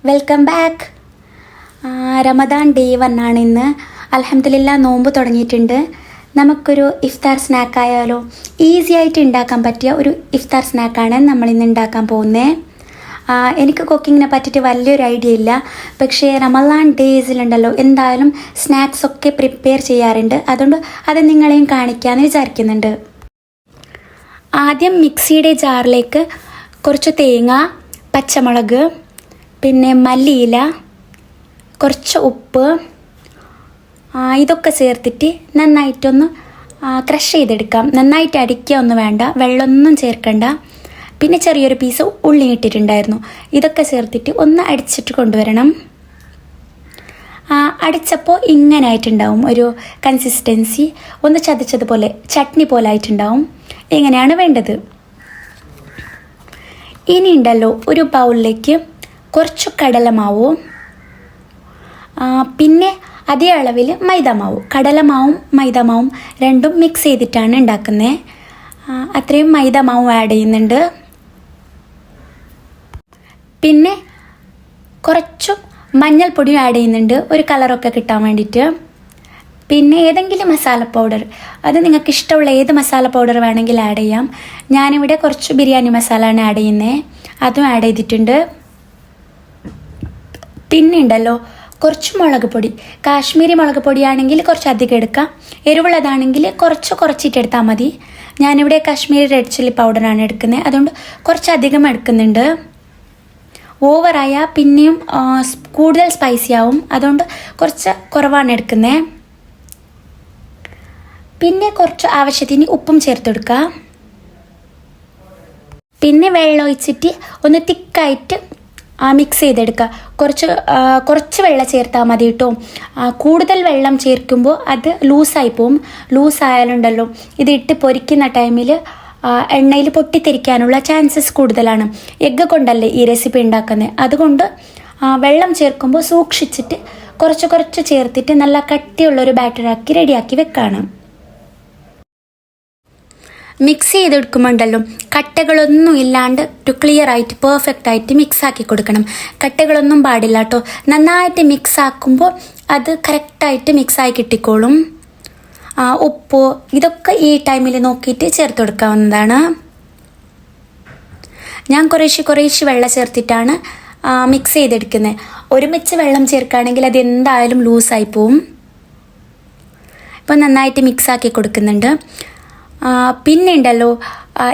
Welcome back. Ramadan day 1 ആണ് ഇന്ന്. അൽഹംദുലില്ലാ നോമ്പ് തുടങ്ങിയിട്ടുണ്ട്. നമുക്കൊരു ഇഫ്താർ സ്നാക്കായാലോ? ഈസി ആയിട്ട് ഉണ്ടാക്കാൻ പറ്റിയ ഒരു ഇഫ്താർ സ്നാക്കാണ് നമ്മളിന്ന് ഉണ്ടാക്കാൻ പോകുന്നത്. എനിക്ക് കുക്കിങ്ങിനെ പറ്റിയിട്ട് വലിയൊരു ഐഡിയ ഇല്ല, പക്ഷേ റമദാൻ ഡേയ്സിലുണ്ടല്ലോ എന്തായാലും സ്നാക്സ് ഒക്കെ പ്രിപ്പയർ ചെയ്യാറുണ്ട്. അതുകൊണ്ട് അത് നിങ്ങളെയും കാണിക്കാമെന്ന് വിചാരിക്കുന്നുണ്ട്. ആദ്യം മിക്സിയുടെ ജാറിലേക്ക് കുറച്ച് തേങ്ങ, പച്ചമുളക്, പിന്നെ മല്ലിയില, കുറച്ച് ഉപ്പ്, ഇതൊക്കെ ചേർത്തിട്ട് നന്നായിട്ടൊന്ന് ക്രഷ് ചെയ്തെടുക്കാം. നന്നായിട്ട് അടിക്കുക ഒന്നും വേണ്ട, വെള്ളമൊന്നും ചേർക്കണ്ട. പിന്നെ ചെറിയൊരു പീസ് ഉള്ളി ഇട്ടിട്ടുണ്ടായിരുന്നു. ഇതൊക്കെ ചേർത്തിട്ട് ഒന്ന് അടിച്ചിട്ട് കൊണ്ടുവരണം. അടിച്ചപ്പോൾ ഇങ്ങനെ ആയിട്ടുണ്ടാവും ഒരു കൺസിസ്റ്റൻസി, ഒന്ന് ചതച്ചതുപോലെ ചട്നി പോലെ ആയിട്ടുണ്ടാവും. ഇങ്ങനെയാണ് വേണ്ടത്. ഇനി ഉണ്ടല്ലോ ഒരു ബൗളിലേക്ക് കുറച്ച് കടലമാവും, പിന്നെ അതേ അളവിൽ മൈദാമാവും. കടലമാവും മൈദാമാവും രണ്ടും മിക്സ് ചെയ്തിട്ടാണ് ഉണ്ടാക്കുന്നത്. അത്രയും മൈദാമാവും ആഡ് ചെയ്യുന്നുണ്ട്. പിന്നെ കുറച്ച് മഞ്ഞൾപ്പൊടിയും ആഡ് ചെയ്യുന്നുണ്ട്, ഒരു കളറൊക്കെ കിട്ടാൻ വേണ്ടിയിട്ട്. പിന്നെ ഏതെങ്കിലും മസാല പൗഡർ, അത് നിങ്ങൾക്ക് ഇഷ്ടമുള്ള ഏത് മസാല പൗഡർ വേണമെങ്കിൽ ആഡ് ചെയ്യാം. ഞാനിവിടെ കുറച്ച് ബിരിയാണി മസാലയാണ് ആഡ് ചെയ്യുന്നത്, അതും ആഡ് ചെയ്തിട്ടുണ്ട്. പിന്നെ ഉണ്ടല്ലോ കുറച്ച് മുളക് പൊടി. കാശ്മീരി മുളക് പൊടിയാണെങ്കിൽ കുറച്ച് അധികം എടുക്കാം, എരിവുള്ളതാണെങ്കിൽ കുറച്ചിട്ടെടുത്താൽ മതി. ഞാനിവിടെ കാശ്മീരി റെഡ് ചില്ലി പൗഡറാണ് എടുക്കുന്നത്, അതുകൊണ്ട് കുറച്ചധികം എടുക്കുന്നുണ്ട്. ഓവറായാൽ പിന്നെയും കൂടുതൽ സ്പൈസി ആവും, അതുകൊണ്ട് കുറച്ച് കുറവാണ് എടുക്കുന്നത്. പിന്നെ കുറച്ച് ആവശ്യത്തിന് ഉപ്പും ചേർത്തെടുക്കുക. പിന്നെ വെള്ളം ഒഴിച്ചിട്ട് ഒന്ന് തിക്കായിട്ട് മിക്സ് ചെയ്തെടുക്കുക. കുറച്ച് വെള്ളം ചേർത്താൽ മതി കേട്ടോ. കൂടുതൽ വെള്ളം ചേർക്കുമ്പോൾ അത് ലൂസായി പോവും. ലൂസായാലുണ്ടല്ലോ ഇത് ഇട്ട് പൊരിക്കുന്ന ടൈമിൽ എണ്ണയിൽ പൊട്ടിത്തെറിക്കാനുള്ള ചാൻസസ് കൂടുതലാണ്. എഗ്ഗ് കൊണ്ടല്ലേ ഈ റെസിപ്പി ഉണ്ടാക്കുന്നത്, അതുകൊണ്ട് വെള്ളം ചേർക്കുമ്പോൾ സൂക്ഷിച്ചിട്ട് കുറച്ച് ചേർത്തിട്ട് നല്ല കട്ടിയുള്ളൊരു ബാറ്ററാക്കി റെഡിയാക്കി വെക്കണം. മിക്സ് ചെയ്തെടുക്കുമ്പോണ്ടല്ലോ കട്ടകളൊന്നും ഇല്ലാണ്ട് ക്ലിയർ ആയിട്ട് പെർഫെക്റ്റ് ആയിട്ട് മിക്സ് ആക്കി കൊടുക്കണം. കട്ടകളൊന്നും പാടില്ല കേട്ടോ. നന്നായിട്ട് മിക്സ് ആക്കുമ്പോൾ അത് കറക്റ്റായിട്ട് മിക്സായി കിട്ടിക്കോളും. ഉപ്പ് ഇതൊക്കെ ഈ ടൈമിൽ നോക്കിയിട്ട് ചേർത്ത് കൊടുക്കാവുന്നതാണ്. ഞാൻ കുറേശ്ശെ വെള്ളം ചേർത്തിട്ടാണ് മിക്സ് ചെയ്തെടുക്കുന്നത്. ഒരുമിച്ച് വെള്ളം ചേർക്കുകയാണെങ്കിൽ അത് എന്തായാലും ലൂസായി പോവും. ഇപ്പം നന്നായിട്ട് മിക്സാക്കി കൊടുക്കുന്നുണ്ട്. പിന്നെ ഉണ്ടല്ലോ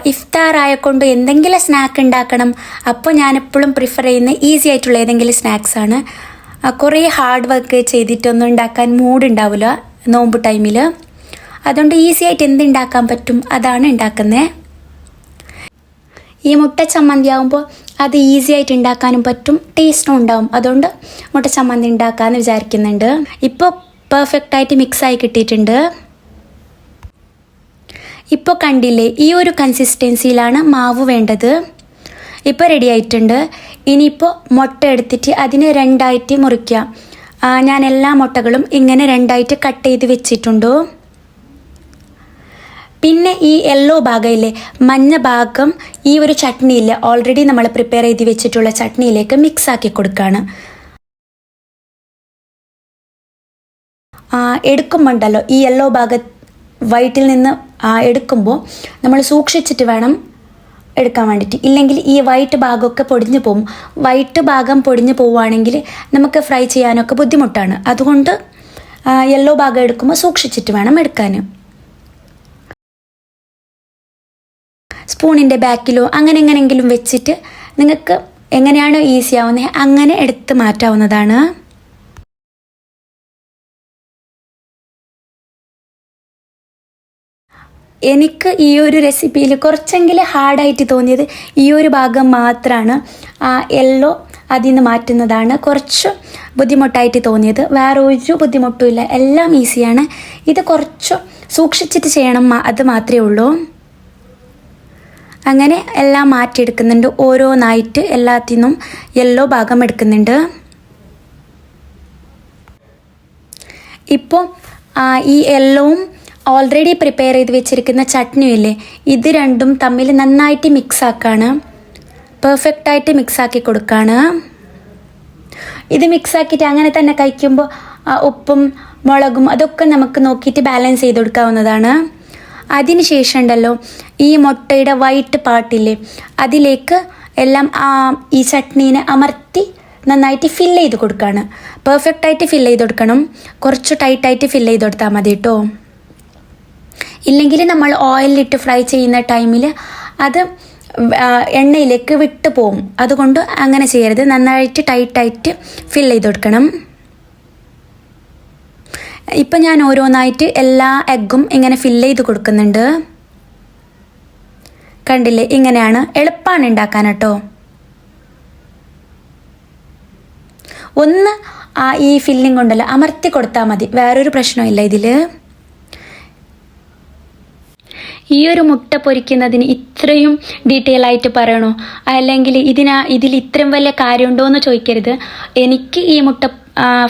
ഇഫ്താർ ആയക്കൊണ്ട് എന്തെങ്കിലും സ്നാക്ക് ഉണ്ടാക്കണം. അപ്പോൾ ഞാനെപ്പോഴും പ്രിഫർ ചെയ്യുന്ന ഈസി ആയിട്ടുള്ള ഏതെങ്കിലും സ്നാക്സാണ്. കുറേ ഹാർഡ് വർക്ക് ചെയ്തിട്ടൊന്നും ഉണ്ടാക്കാൻ മൂഡ് ഉണ്ടാവില്ല നോമ്പ് ടൈമിൽ. അതുകൊണ്ട് ഈസി ആയിട്ട് എന്തുണ്ടാക്കാൻ പറ്റും അതാണ് ഉണ്ടാക്കുന്നത്. ഈ മുട്ട ചമ്മന്തി ആകുമ്പോൾ അത് ഈസി ആയിട്ട് ഉണ്ടാക്കാനും പറ്റും, ടേസ്റ്റും ഉണ്ടാവും. അതുകൊണ്ട് മുട്ട ചമ്മന്തി ഉണ്ടാക്കാമെന്ന് വിചാരിക്കുന്നുണ്ട്. ഇപ്പോൾ പെർഫെക്റ്റായിട്ട് മിക്സായി കിട്ടിയിട്ടുണ്ട്. ഇപ്പോൾ കണ്ടില്ലേ, ഈ ഒരു കൺസിസ്റ്റൻസിയിലാണ് മാവ് വേണ്ടത്. ഇപ്പോൾ റെഡി ആയിട്ടുണ്ട്. ഇനിയിപ്പോൾ മുട്ട എടുത്തിട്ട് അതിനെ 2ആയിട്ട് മുറിക്കുക. ഞാൻ എല്ലാ മുട്ടകളും ഇങ്ങനെ 2ആയിട്ട് കട്ട് ചെയ്ത് വെച്ചിട്ടുണ്ട്. പിന്നെ ഈ യെല്ലോ ഭാഗമില്ലേ, മഞ്ഞ ഭാഗം ഈ ഒരു ചട്നിയില്ലേ, ഓൾറെഡി നമ്മൾ പ്രിപ്പയർ ചെയ്ത് വെച്ചിട്ടുള്ള ചട്നിയിലേക്ക് മിക്സ് ആക്കി കൊടുക്കുകയാണ്. എടുക്കുമ്പോണ്ടല്ലോ ഈ യെല്ലോ ഭാഗം വൈറ്റിൽ നിന്ന് എടുക്കുമ്പോൾ നമ്മൾ സൂക്ഷിച്ചിട്ട് വേണം എടുക്കാൻ വേണ്ടിയിട്ട്. ഇല്ലെങ്കിൽ ഈ വൈറ്റ് ഭാഗമൊക്കെ പൊടിഞ്ഞു പോകും. വൈറ്റ് ഭാഗം പൊടിഞ്ഞു പോവുകയാണെങ്കിൽ നമുക്ക് ഫ്രൈ ചെയ്യാനൊക്കെ ബുദ്ധിമുട്ടാണ്. അതുകൊണ്ട് യെല്ലോ ഭാഗം എടുക്കുമ്പോൾ സൂക്ഷിച്ചിട്ട് വേണം എടുക്കാൻ. സ്പൂണിൻ്റെ ബാക്കിലോ അങ്ങനെ എങ്ങനെയെങ്കിലും വെച്ചിട്ട് നിങ്ങൾക്ക് എങ്ങനെയാണോ ഈസി ആവുന്നത് അങ്ങനെ എടുത്ത് മാറ്റാവുന്നതാണ്. എനിക്ക് ഈ ഒരു റെസിപ്പിയിൽ കുറച്ചെങ്കിലും ഹാർഡായിട്ട് തോന്നിയത് ഈ ഒരു ഭാഗം മാത്രമാണ്. യെല്ലോ അതിൽ നിന്ന് മാറ്റുന്നതാണ് കുറച്ച് ബുദ്ധിമുട്ടായിട്ട് തോന്നിയത്. വേറെ ഒരു ബുദ്ധിമുട്ടുമില്ല, എല്ലാം ഈസിയാണ്. ഇത് കുറച്ച് സൂക്ഷിച്ചിട്ട് ചെയ്യണം, അത് മാത്രമേ ഉള്ളൂ. അങ്ങനെ എല്ലാം മാറ്റിയെടുക്കുന്നുണ്ട്. ഓരോന്നായിട്ട് എല്ലാത്തിനും യെല്ലോ ഭാഗം എടുക്കുന്നുണ്ട്. ഇപ്പോൾ ഈ യെല്ലോവും ഓൾറെഡി പ്രിപ്പയർ ചെയ്ത് വെച്ചിരിക്കുന്ന ചട്നിയില്ലേ, ഇത് രണ്ടും തമ്മിൽ നന്നായിട്ട് മിക്സ് ആക്കാണ്. പെർഫെക്റ്റായിട്ട് മിക്സ് ആക്കി കൊടുക്കുകയാണ്. ഇത് മിക്സാക്കിയിട്ട് അങ്ങനെ തന്നെ കഴിക്കുമ്പോൾ ഉപ്പും മുളകും അതൊക്കെ നമുക്ക് നോക്കിയിട്ട് ബാലൻസ് ചെയ്ത് കൊടുക്കാവുന്നതാണ്. അതിന് ശേഷം ഉണ്ടല്ലോ ഈ മുട്ടയുടെ വൈറ്റ് പാർട്ടില്ലേ അതിലേക്ക് എല്ലാം ഈ ചട്നീനെ അമർത്തി നന്നായിട്ട് ഫില്ല് ചെയ്ത് കൊടുക്കുകയാണ്. പെർഫെക്റ്റായിട്ട് ഫില്ല് ചെയ്ത് കൊടുക്കണം. കുറച്ച് ടൈറ്റായിട്ട് ഫില്ല് ചെയ്ത് കൊടുത്താൽ മതി കേട്ടോ. ഇല്ലെങ്കിൽ നമ്മൾ ഓയിലിട്ട് ഫ്രൈ ചെയ്യുന്ന ടൈമിൽ അത് എണ്ണയിലേക്ക് വിട്ടു പോവും. അതുകൊണ്ട് അങ്ങനെ ചെയ്യരുത്. നന്നായിട്ട് ടൈറ്റായിട്ട് ഫില്ല് ചെയ്ത് കൊടുക്കണം. ഇപ്പം ഞാൻ ഓരോന്നായിട്ട് എല്ലാ എഗ്ഗും ഇങ്ങനെ ഫില്ല് ചെയ്ത് കൊടുക്കുന്നുണ്ട്. കണ്ടില്ലേ, ഇങ്ങനെയാണ്. എളുപ്പമാണ് ഉണ്ടാക്കാൻ കേട്ടോ. ഒന്ന് ഈ ഫില്ലിംഗ് കൊണ്ടല്ലോ അമർത്തി കൊടുത്താൽ മതി, വേറൊരു പ്രശ്നമില്ല ഇതിൽ. ഈ ഒരു മുട്ട പൊരിക്കുന്നതിന് ഇത്രയും ഡീറ്റെയിൽ ആയിട്ട് പറയണോ, അല്ലെങ്കിൽ ഇതിൽ ഇത്രയും വലിയ കാര്യമുണ്ടോ എന്ന് ചോദിക്കരുത്. എനിക്ക് ഈ മുട്ട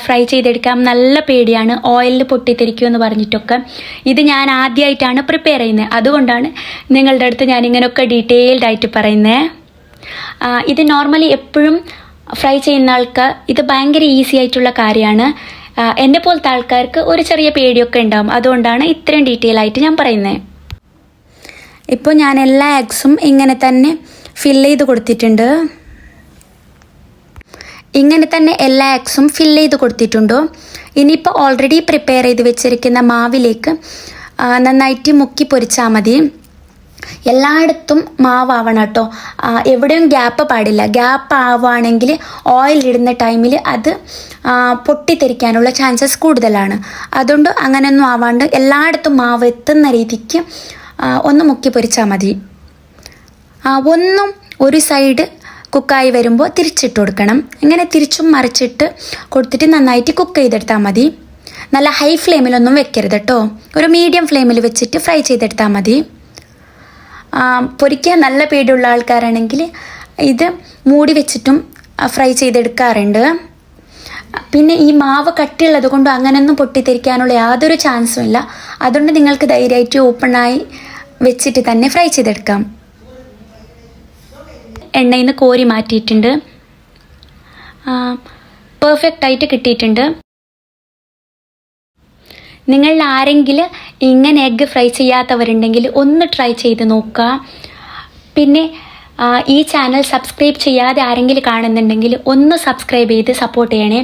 ഫ്രൈ ചെയ്തെടുക്കാൻ നല്ല പേടിയാണ്, ഓയിലിൽ പൊട്ടിത്തെറിക്കുമെന്ന് പറഞ്ഞിട്ടൊക്കെ. ഇത് ഞാൻ ആദ്യമായിട്ടാണ് പ്രിപ്പയർ ചെയ്യുന്നത്, അതുകൊണ്ടാണ് നിങ്ങളുടെ അടുത്ത് ഞാൻ ഇങ്ങനെയൊക്കെ ഡീറ്റെയിൽഡ് ആയിട്ട് പറയുന്നത്. ഇത് നോർമലി എപ്പോഴും ഫ്രൈ ചെയ്യുന്ന ആൾക്ക് ഇത് ഭയങ്കര ഈസി ആയിട്ടുള്ള കാര്യമാണ്. എന്നെ പോലത്തെ ആൾക്കാർക്ക് ഒരു ചെറിയ പേടിയൊക്കെ ഉണ്ടാവും, അതുകൊണ്ടാണ് ഇത്രയും ഡീറ്റെയിൽ ആയിട്ട് ഞാൻ പറയുന്നത്. ഇപ്പോൾ ഞാൻ എല്ലാ എഗ്സും ഇങ്ങനെ തന്നെ ഫില്ല് ചെയ്ത് കൊടുത്തിട്ടുണ്ട്. ഇങ്ങനെ തന്നെ എല്ലാ എഗ്സും ഫില്ല് ചെയ്ത് കൊടുത്തിട്ടുണ്ടോ. ഇനിയിപ്പോൾ ഓൾറെഡി പ്രിപ്പയർ ചെയ്ത് വെച്ചിരിക്കുന്ന മാവിലേക്ക് നന്നായിട്ട് മുക്കി പൊരിച്ചാൽ മതി. എല്ലായിടത്തും മാവാവണം കേട്ടോ, എവിടെയും ഗ്യാപ്പ് പാടില്ല. ഗ്യാപ്പ് ആവുകയാണെങ്കിൽ ഓയിലിടുന്ന ടൈമിൽ അത് പൊട്ടിത്തെറിക്കാനുള്ള ചാൻസസ് കൂടുതലാണ്. അതുകൊണ്ട് അങ്ങനെയൊന്നും ആവാണ്ട് എല്ലായിടത്തും മാവ് എത്തുന്ന രീതിക്ക് ഒന്ന് മുക്കി പൊരിച്ചാൽ മതി. ഒന്നും ഒരു സൈഡ് കുക്കായി വരുമ്പോൾ തിരിച്ചിട്ട് കൊടുക്കണം. ഇങ്ങനെ തിരിച്ചും മറിച്ചിട്ട് കൊടുത്തിട്ട് നന്നായിട്ട് കുക്ക് ചെയ്തെടുത്താൽ മതി. നല്ല ഹൈ ഫ്ലെയിമിലൊന്നും വെക്കരുത് കേട്ടോ, ഒരു മീഡിയം ഫ്ലെയിമിൽ വെച്ചിട്ട് ഫ്രൈ ചെയ്തെടുത്താൽ മതി. പൊരിക്കാൻ നല്ല പേടിയുള്ള ആൾക്കാരാണെങ്കിൽ ഇത് മൂടി വെച്ചിട്ടും ഫ്രൈ ചെയ്തെടുക്കാറുണ്ട്. പിന്നെ ഈ മാവ് കട്ടിയുള്ളത് കൊണ്ട് അങ്ങനെയൊന്നും പൊട്ടിത്തെറിക്കാനുള്ള യാതൊരു ചാൻസും ഇല്ല. അതുകൊണ്ട് നിങ്ങൾക്ക് ധൈര്യമായിട്ട് ഓപ്പണായി വെച്ചിട്ട് തന്നെ ഫ്രൈ ചെയ്തെടുക്കാം. എണ്ണയിൽ നിന്ന് കോരി മാറ്റിയിട്ടുണ്ട്. പെർഫെക്റ്റായിട്ട് കിട്ടിയിട്ടുണ്ട്. നിങ്ങൾ ആരെങ്കിലും ഇങ്ങനെ എഗ്ഗ് ഫ്രൈ ചെയ്യാത്തവരുണ്ടെങ്കിൽ ഒന്ന് ട്രൈ ചെയ്ത് നോക്കുക. പിന്നെ ഈ ചാനൽ സബ്സ്ക്രൈബ് ചെയ്യാതെ ആരെങ്കിലും കാണുന്നുണ്ടെങ്കിൽ ഒന്ന് സബ്സ്ക്രൈബ് ചെയ്ത് സപ്പോർട്ട് ചെയ്യണേ.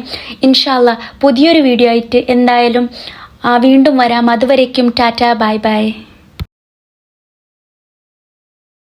ഇൻഷാ അല്ലാഹ് പുതിയൊരു വീഡിയോ ആയിട്ട് എന്തായാലും വീണ്ടും വരാം. അതുവരേക്കും ടാറ്റ, ബൈ ബൈ.